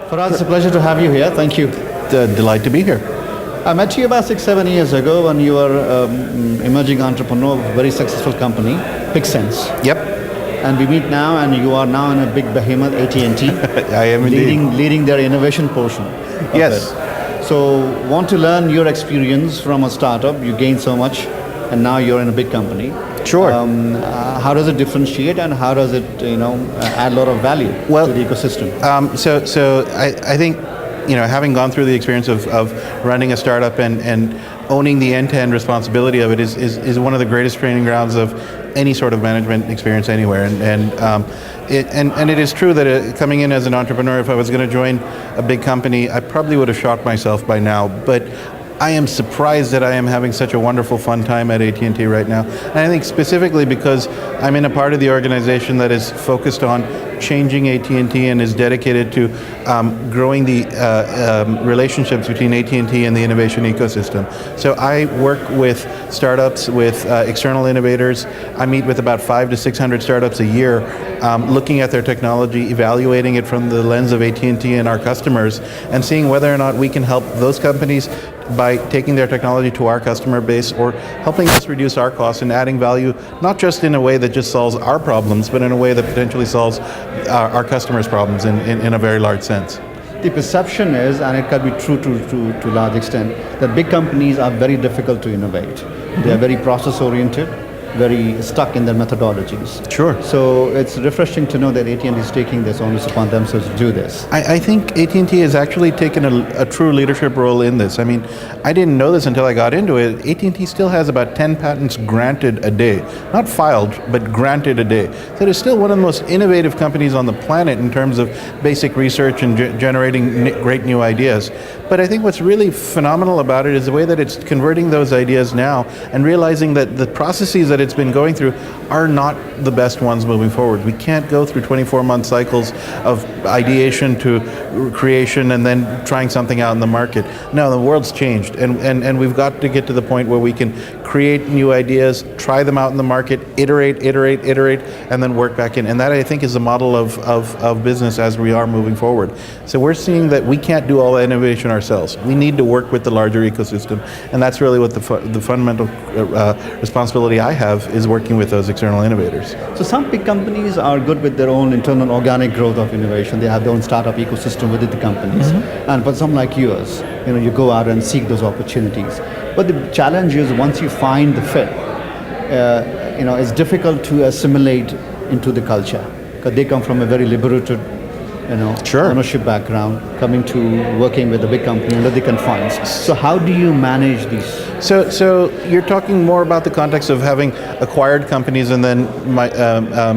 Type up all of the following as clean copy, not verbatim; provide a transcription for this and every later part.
Faraz, it's a pleasure to have you here. Thank you. Delight to be here. I met you about 6, 7 years ago when you were emerging entrepreneur of a very successful company, Sense. Yep, And we meet now, and you are now in a big behemoth, AT&T, I am indeed. leading their innovation portion. Of Yes. it. So, want to learn your experience from a startup? You gained so much, and now you're in a big company. Sure. How does it differentiate, and how does it, add a lot of value to the ecosystem? So I think, having gone through the experience of running a startup and owning the end-to-end responsibility of it is one of the greatest training grounds of any sort of management experience anywhere. And it is true that coming in as an entrepreneur, if I was going to join a big company, I probably would have shot myself by now. But I am surprised that I am having such a wonderful, fun time at AT&T right now. And I think specifically because I'm in a part of the organization that is focused on changing AT&T and is dedicated to growing the relationships between AT&T and the innovation ecosystem. So I work with startups, with external innovators. I meet with about 500 to 600 startups a year, looking at their technology, evaluating it from the lens of AT&T and our customers, and seeing whether or not we can help those companies by taking their technology to our customer base or helping us reduce our costs and adding value, not just in a way that just solves our problems, but in a way that potentially solves our customers' problems in a very large sense. The perception is, and it can be true to a large extent, that big companies are very difficult to innovate. They are very process-oriented, very stuck in their methodologies. Sure. So it's refreshing to know that AT&T is taking this onus upon themselves to do this. I think AT&T has actually taken a true leadership role in this. I mean, I didn't know this until I got into it. AT&T still has about 10 patents granted a day. Not filed, but granted a day. So it is still one of the most innovative companies on the planet in terms of basic research and generating great new ideas. But I think what's really phenomenal about it is the way that it's converting those ideas now and realizing that the processes that it's been going through are not the best ones moving forward. We can't go through 24-month cycles of ideation to creation and then trying something out in the market. No, the world's changed, and we've got to get to the point where we can create new ideas, try them out in the market, iterate, and then work back in. And that, I think, is the model of business as we are moving forward. So we're seeing that we can't do all the innovation ourselves. We need to work with the larger ecosystem, and that's really what the fundamental responsibility I have is working with those external innovators. So some big companies are good with their own internal organic growth of innovation. They have their own startup ecosystem within the companies. And for some like yours, you go out and seek those opportunities. But the challenge is once you find the fit, it's difficult to assimilate into the culture because they come from a very liberated Sure. ownership background, coming to working with a big company under the confines. So how do you manage these? So you're talking more about the context of having acquired companies and then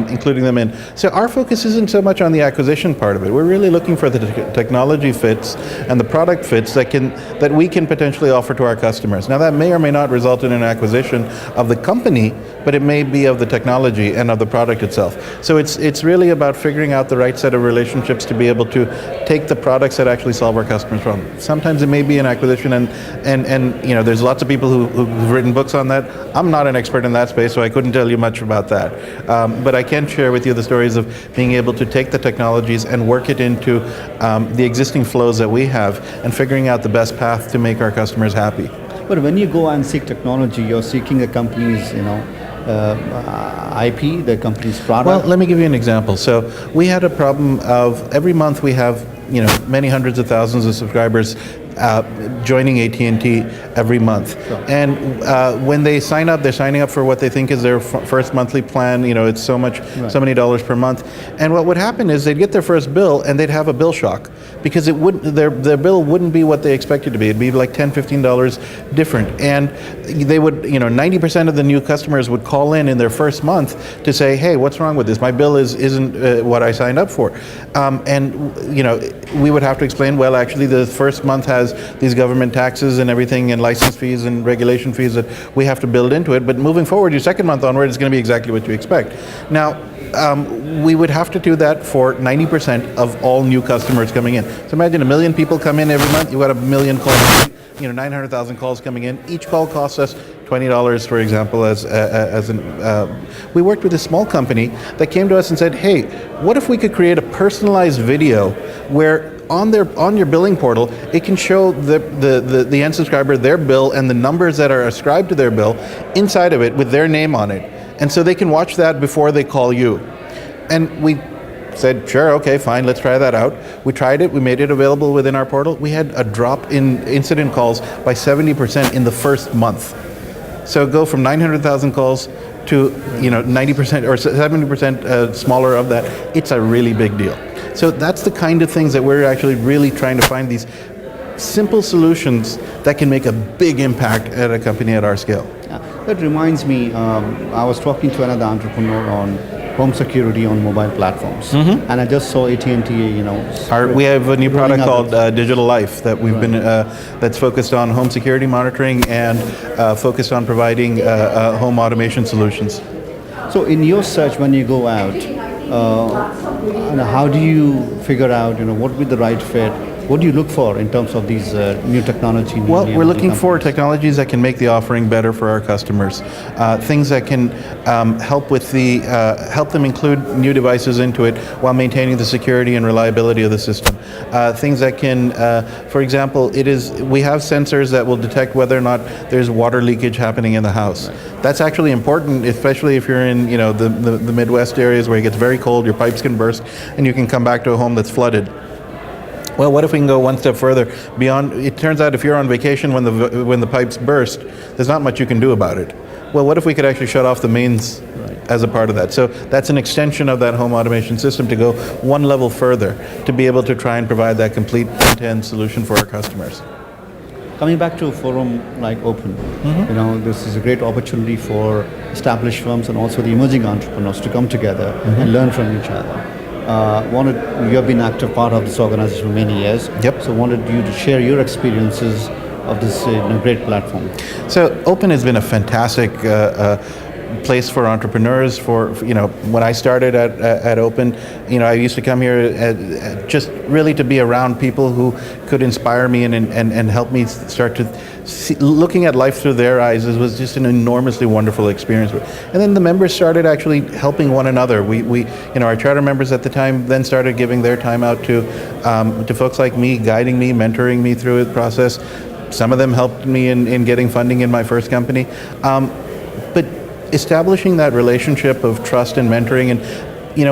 including them in. So our focus isn't so much on the acquisition part of it. We're really looking for the technology fits and the product fits that we can potentially offer to our customers. Now that may or may not result in an acquisition of the company, but it may be of the technology and of the product itself. So it's really about figuring out the right set of relationships to be able to take the products that actually solve our customers' problems. Sometimes it may be an acquisition, and there's lots of people who've written books on that. I'm not an expert in that space, so I couldn't tell you much about that. But I can share with you the stories of being able to take the technologies and work it into the existing flows that we have and figuring out the best path to make our customers happy. But when you go and seek technology, you're seeking a company's, IP, the company's product. Well, let me give you an example. So we had a problem of every month we have many hundreds of thousands of subscribers joining AT&T every month. Sure. And when they sign up, they're signing up for what they think is their first monthly plan. It's so many dollars per month. And what would happen is they'd get their first bill and they'd have a bill shock because their bill wouldn't be what they expected to be. It'd be like $10, $15 different. And they would, 90% of the new customers would call in their first month to say, hey, what's wrong with this? My bill isn't what I signed up for. And we would have to explain, well, actually the first month has these government taxes and everything and license fees and regulation fees that we have to build into it. But moving forward, your second month onward, it's going to be exactly what you expect. Now, we would have to do that for 90% of all new customers coming in. So imagine 1 million people come in every month, you've got 1 million calls, 900,000 calls coming in. Each call costs us $20, for example, we worked with a small company that came to us and said, hey, what if we could create a personalized video where on your billing portal, it can show the end subscriber their bill and the numbers that are ascribed to their bill inside of it with their name on it. And so they can watch that before they call you. And we said, sure, okay, fine, let's try that out. We tried it, we made it available within our portal. We had a drop in incident calls by 70% in the first month. So go from 900,000 calls to 90% or 70% smaller of that. It's a really big deal. So that's the kind of things that we're actually really trying to find, these simple solutions that can make a big impact at a company at our scale. Yeah, that reminds me, I was talking to another entrepreneur on home security on mobile platforms, and I just saw AT&T. We have a new product called it. Digital Life that we've been that's focused on home security monitoring and focused on providing home automation solutions. So, in your search, when you go out, how do you figure out what would be the right fit? What do you look for in terms of these new technology? Well, we're looking for technologies that can make the offering better for our customers. Things that can help them include new devices into it while maintaining the security and reliability of the system. Things that can, for example, we have sensors that will detect whether or not there's water leakage happening in the house. Right. That's actually important, especially if you're in the Midwest areas where it gets very cold, your pipes can burst, and you can come back to a home that's flooded. Well, what if we can go one step further beyond? It turns out if you're on vacation when the pipes burst, there's not much you can do about it. Well, what if we could actually shut off the mains as a part of that? So that's an extension of that home automation system to go one level further, to be able to try and provide that complete end-to-end solution for our customers. Coming back to a forum like Open, this is a great opportunity for established firms and also the emerging entrepreneurs to come together and learn from each other. You have been an active part of this organization for many years. Yep. So wanted you to share your experiences of this great platform. So Open has been a fantastic place for entrepreneurs. When I started at Open, I used to come here just really to be around people who could inspire me and help me start to looking at life through their eyes. Was just an enormously wonderful experience. And then the members started actually helping one another. Our charter members at the time then started giving their time out to folks like me, guiding me, mentoring me through the process. Some of them helped me in getting funding in my first company. But establishing that relationship of trust and mentoring, and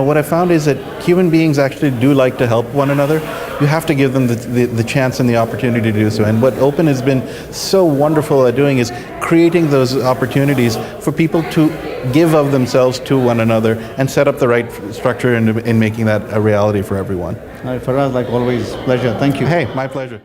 what I found is that human beings actually do like to help one another. You have to give them the chance and the opportunity to do so. And what Open has been so wonderful at doing is creating those opportunities for people to give of themselves to one another and set up the right structure in making that a reality for everyone. All right, Faraz, like always, pleasure. Thank you. Hey, my pleasure.